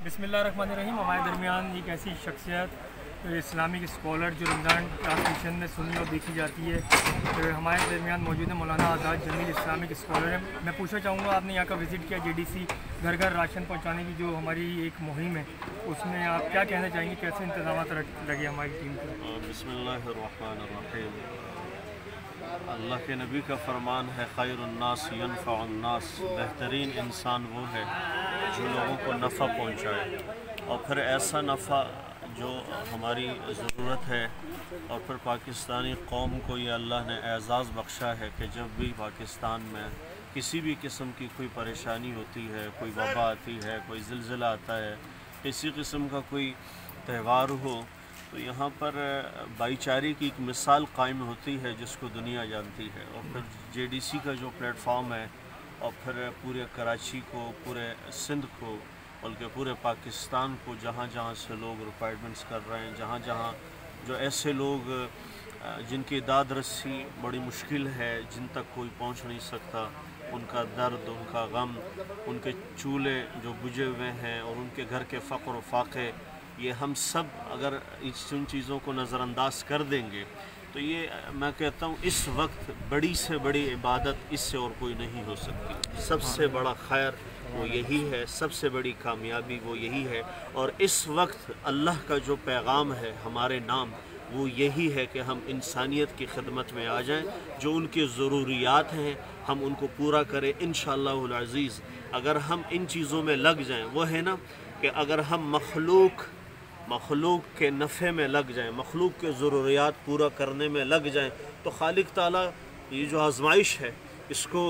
बिस्मिल्लाहिर्रहमानिर्रहीम। हमारे दरमियान एक ऐसी शख्सियत इस्लामिक स्कॉलर जो रमज़ान ट्रांसलेशन में सुनी और देखी जाती है, तो हमारे दरमियान मौजूद है मौलाना आज़ाद जमील, इस्लामिक स्कॉलर है। मैं पूछना चाहूँगा, आपने यहाँ का विज़िट किया, JDC घर घर राशन पहुँचाने की जो हमारी एक मुहिम है, उसमें आप क्या कहना चाहेंगे, कैसे इंतज़ामात लगे हमारी टीम को? बिस्मिल्लाहिर्रहमानिर्रहीम। अल्लाह के नबी का फरमान है, खैरुन्नास यनफ़उन्नास, बेहतरीन इंसान वो है जो लोगों को नफ़ा पहुँचाए, और फिर ऐसा नफ़ा जो हमारी ज़रूरत है। और फिर पाकिस्तानी कौम को ये अल्लाह ने एज़ाज़ बख्शा है कि जब भी पाकिस्तान में किसी भी किस्म की कोई परेशानी होती है, कोई वबा आती है, कोई ज़िलज़िला आता है, किसी किस्म का कोई त्यौहार हो, तो यहाँ पर भाईचारे की एक मिसाल कायम होती है जिसको दुनिया जानती है। और फिर JDC का जो प्लेटफॉर्म है, और फिर पूरे कराची को, पूरे सिंध को, बल्कि पूरे पाकिस्तान को, जहाँ जहाँ से लोग रिक्वायरमेंट्स कर रहे हैं, जहाँ जहाँ जो ऐसे लोग जिनकी दाद रस्सी बड़ी मुश्किल है, जिन तक कोई पहुँच नहीं सकता, उनका दर्द, उनका गम, उनके चूल्हे जो बुझे हुए हैं और उनके घर के फ़क़्र व फ़ाक़े, ये हम सब अगर इन चीज़ों को नज़रअंदाज कर देंगे तो ये मैं कहता हूँ इस वक्त बड़ी से बड़ी इबादत इससे और कोई नहीं हो सकती। सबसे बड़ा खैर वो यही है, सबसे बड़ी कामयाबी वो यही है। और इस वक्त अल्लाह का जो पैगाम है हमारे नाम, वो यही है कि हम इंसानियत की खिदमत में आ जाएं, जो उनकी ज़रूरियात हैं हम उनको पूरा करें इंशाअल्लाहुल अज़ीज़। अगर हम इन चीज़ों में लग जाएं, वो है ना कि अगर हम मखलूक के नफ़े में लग जाएं, मखलूक के ज़रूरियात पूरा करने में लग जाएं, तो खालिक ताला ये जो आज़माइश है इसको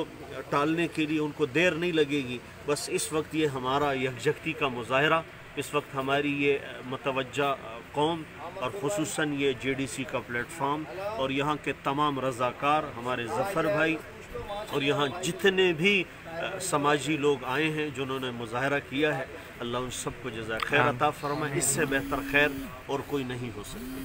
टालने के लिए उनको देर नहीं लगेगी। बस इस वक्त ये हमारा यकजहती का मुज़ाहरा, इस वक्त हमारी ये मुतवज्जा कौम, और ख़ुसूसन ये JDC का प्लेटफॉर्म, और यहाँ के तमाम रज़ाकार, हमारे ज़फ़र भाई, और यहाँ जितने भी समाजी लोग आए हैं जिन्होंने मुज़ाहरा किया है, अल्लाह उन सबको जज़ाए खैर अता फरमाए। इससे बेहतर खैर और कोई नहीं हो सकती।